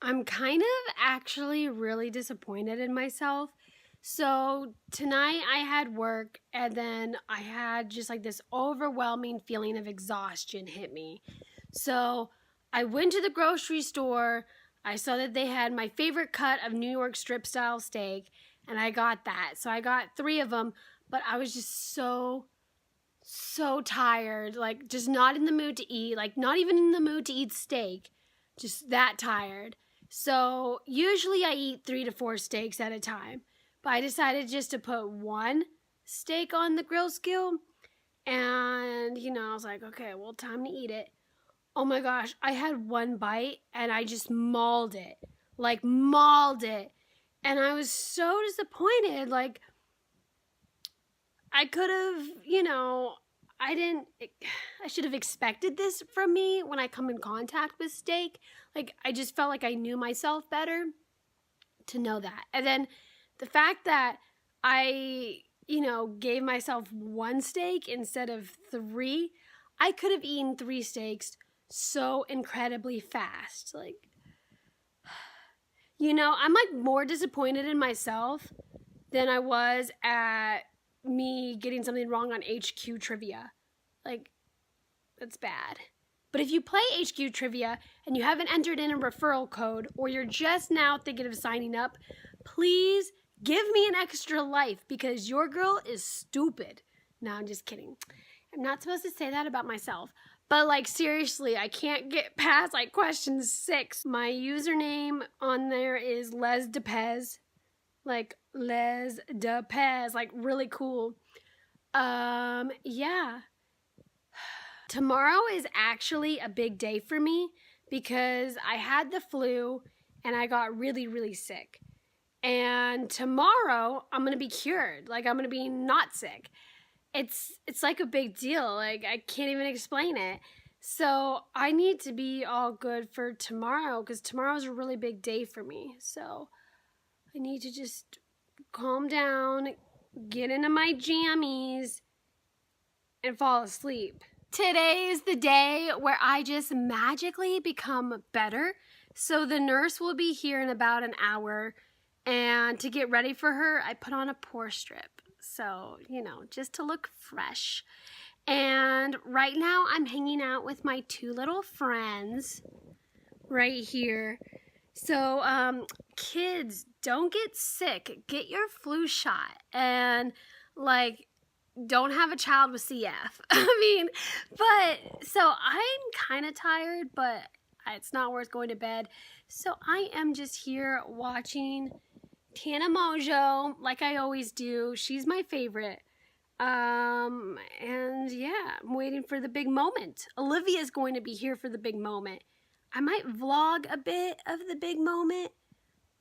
I'm kind of actually really disappointed in myself. So tonight I had work and then I had just like this overwhelming feeling of exhaustion hit me. So I went to the grocery store. I saw that they had my favorite cut of New York strip style steak and I got that. So I got 3 of them, but I was just so tired, like just not in the mood to eat, like not even in the mood to eat steak, just that tired. So usually I eat 3 to 4 steaks at a time, but I decided just to put 1 steak on the grill skill, and I was like, okay, well, time to eat it. Oh my gosh, I had 1 bite and I just mauled it, and I was so disappointed. Like, I could have, I should have expected this from me when I come in contact with steak. Like, I just felt like I knew myself better to know that. And then the fact that I, gave myself 1 steak instead of 3, I could have eaten 3 steaks so incredibly fast. Like, I'm like more disappointed in myself than I was at me getting something wrong on HQ Trivia. Like, that's bad. But if you play HQ Trivia and you haven't entered in a referral code, or you're just now thinking of signing up, please give me an extra life because your girl is stupid. No, I'm just kidding. I'm not supposed to say that about myself. But like, seriously, I can't get past like question 6. My username on there is Les DePez. Like, Les DePez, like really cool. Yeah. Tomorrow is actually a big day for me because I had the flu and I got really, really sick. And tomorrow I'm going to be cured. Like, I'm going to be not sick. It's like a big deal. Like, I can't even explain it. So I need to be all good for tomorrow because tomorrow's a really big day for me. So I need to just calm down, get into my jammies, and fall asleep. Today is the day where I just magically become better. So the nurse will be here in about an hour. And to get ready for her, I put on a pore strip. So, just to look fresh. And right now I'm hanging out with my 2 little friends right here. So, kids, don't get sick. Get your flu shot. And, like, don't have a child with CF. So I'm kind of tired, but it's not worth going to bed. So I am just here watching Tana Mongeau, like I always do. She's my favorite. And yeah, I'm waiting for the big moment. Olivia's going to be here for the big moment. I might vlog a bit of the big moment,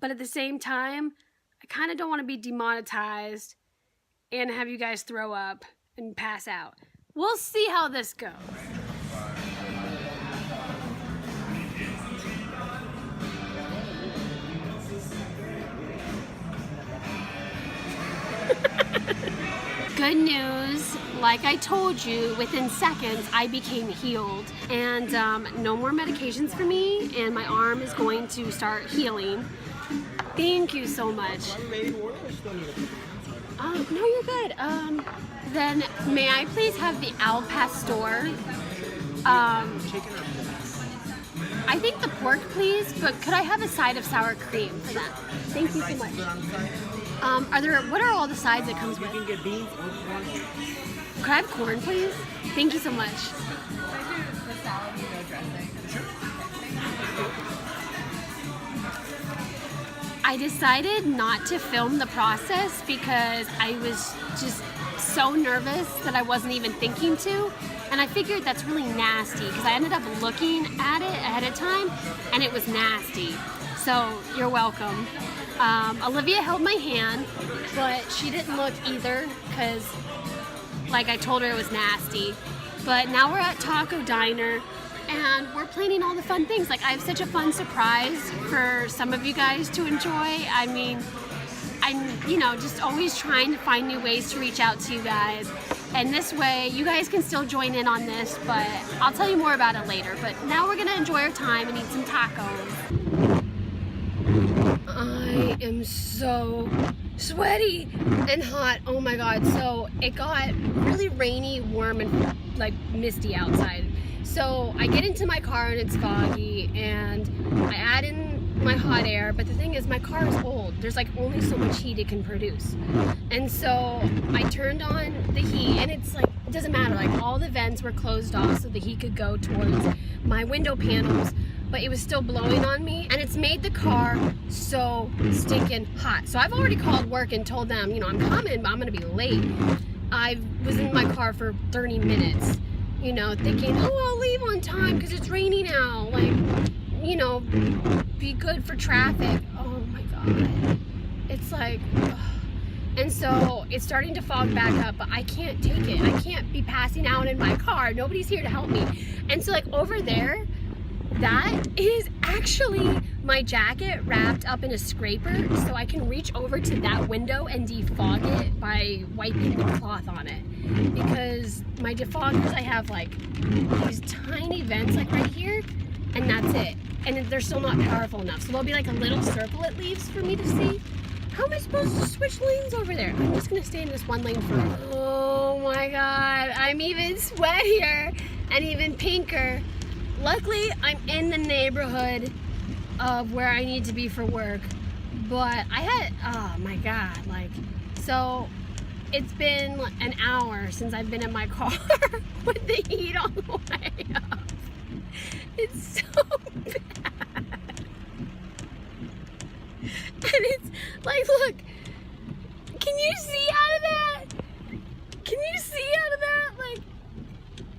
but at the same time, I kind of don't want to be demonetized and have you guys throw up and pass out. We'll see how this goes. Good news, like I told you, within seconds I became healed, and no more medications for me, and my arm is going to start healing. Thank you so much. No, you're good. Then may I please have the al pastor? I think the pork, please, but could I have a side of sour cream for that? Thank you so much. What are all the sides it comes with? You can get beans or corn. Could I have corn, please? Thank you so much. The salad, dressing. I decided not to film the process because I was just so nervous that I wasn't even thinking to. And I figured that's really nasty because I ended up looking at it ahead of time and it was nasty. So you're welcome. Olivia held my hand, but she didn't look either because, like, I told her it was nasty. But now we're at Taco Diner and we're planning all the fun things. Like, I have such a fun surprise for some of you guys to enjoy. I mean, I'm, just always trying to find new ways to reach out to you guys. And this way, you guys can still join in on this, but I'll tell you more about it later. But now we're gonna enjoy our time and eat some tacos. I am so sweaty and hot. Oh my God. So it got really rainy, warm, and like misty outside. So I get into my car and it's foggy, and I add in my hot air, but the thing is my car is old. There's like only so much heat it can produce. And so I turned on the heat, and it's like, it doesn't matter, like all the vents were closed off so the heat could go towards my window panels, but it was still blowing on me, and it's made the car so stinking hot. So I've already called work and told them, you know, I'm coming, but I'm gonna be late. I was in my car for 30 minutes, you know, thinking, oh, I'll leave on time because it's raining out, like, you know, be good for traffic. Oh my God. It's like, ugh. And so it's starting to fog back up, but I can't take it. I can't be passing out in my car. Nobody's here to help me. And so like over there, that is actually my jacket wrapped up in a scraper, so I can reach over to that window and defog it by wiping the cloth on it. Because my defoggers, I have like these tiny vents like right here, and that's it. And they're still not powerful enough. So there'll be like a little circle it leaves for me to see. How am I supposed to switch lanes over there? I'm just gonna stay in this one lane forever. Oh my God, I'm even sweatier and even pinker. Luckily, I'm in the neighborhood of where I need to be for work, but I had, oh my God, like, so it's been an hour since I've been in my car with the heat on the way up. It's so bad. And it's like, look, can you see out of that? Can you see out of that? Like,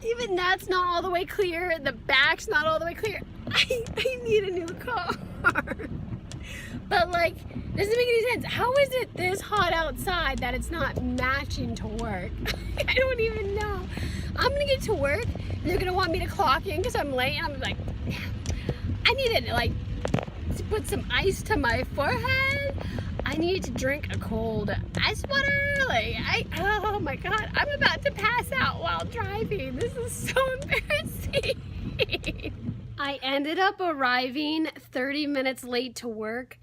even that's not all the way clear. The back's not all the way clear. I need a new car. But like, doesn't make any sense. How is it this hot outside that it's not matching to work? I don't even know. I'm gonna get to work and they're gonna want me to clock in because I'm late. I'm like, I needed like to put some ice to my forehead. I need to drink a cold ice water. Like, oh my God, I'm about to pass out while driving. This is so embarrassing. I ended up arriving 30 minutes late to work,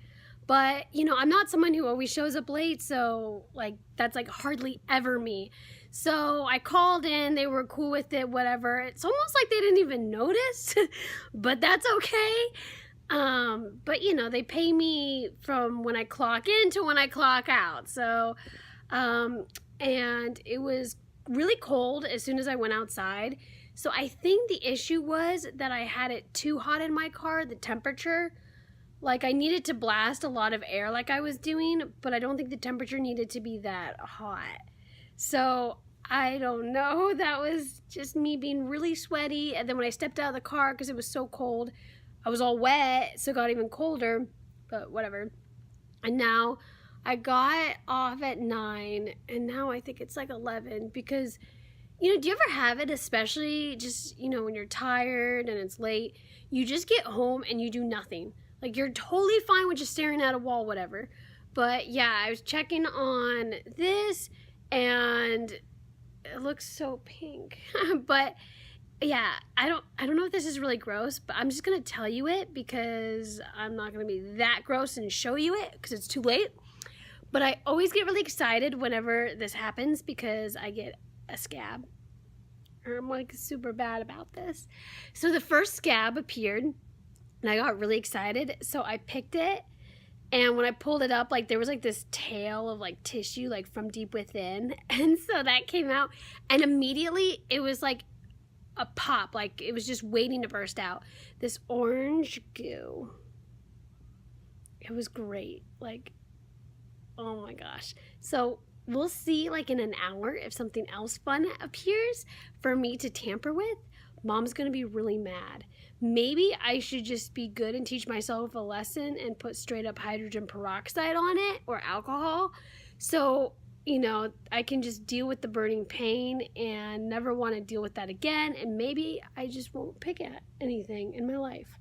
but you know, I'm not someone who always shows up late, so like that's like hardly ever me. So I called in, they were cool with it, whatever. It's almost like they didn't even notice, but that's okay. But you know, they pay me from when I clock in to when I clock out. So, and it was really cold as soon as I went outside. So I think the issue was that I had it too hot in my car, the temperature. Like I needed to blast a lot of air like I was doing, but I don't think the temperature needed to be that hot. So I don't know, that was just me being really sweaty. And then when I stepped out of the car, because it was so cold, I was all wet, so it got even colder, but whatever. And now I got off at 9, and now I think it's like 11, because, you know, do you ever have it, especially just, you know, when you're tired and it's late, you just get home and you do nothing. Like, you're totally fine with just staring at a wall, whatever. But yeah, I was checking on this, and it looks so pink. But yeah, I don't know if this is really gross, but I'm just gonna tell you it because I'm not gonna be that gross and show you it because it's too late. But I always get really excited whenever this happens because I get a scab. I'm like super bad about this. So the first scab appeared and I got really excited. So I picked it, and when I pulled it up, like there was like this tail of like tissue like from deep within. And so that came out, and immediately it was like a pop, like it was just waiting to burst out. This orange goo. It was great. Like, oh my gosh. So we'll see like in an hour if something else fun appears for me to tamper with. Mom's gonna be really mad. Maybe I should just be good and teach myself a lesson and put straight up hydrogen peroxide on it or alcohol. So, you know, I can just deal with the burning pain and never want to deal with that again. And maybe I just won't pick at anything in my life.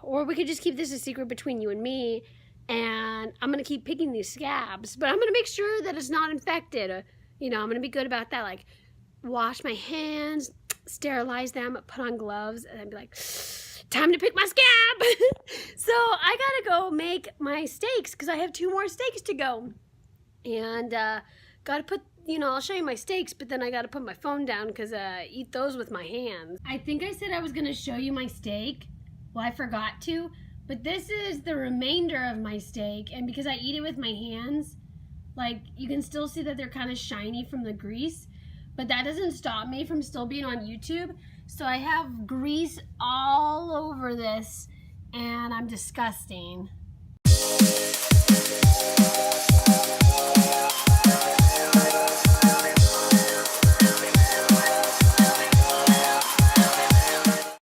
Or we could just keep this a secret between you and me, and I'm going to keep picking these scabs, but I'm going to make sure that it's not infected. You know, I'm going to be good about that. Like, wash my hands, sterilize them, put on gloves, and then be like, time to pick my scab. So I gotta go make my steaks because I have 2 more steaks to go. And gotta put, you know, I'll show you my steaks, but then I gotta put my phone down because eat those with my hands. I think I said I was gonna show you my steak. Well, I forgot to, but this is the remainder of my steak, and because I eat it with my hands, like, you can still see that they're kind of shiny from the grease, but that doesn't stop me from still being on YouTube. So I have grease all over this, and I'm disgusting.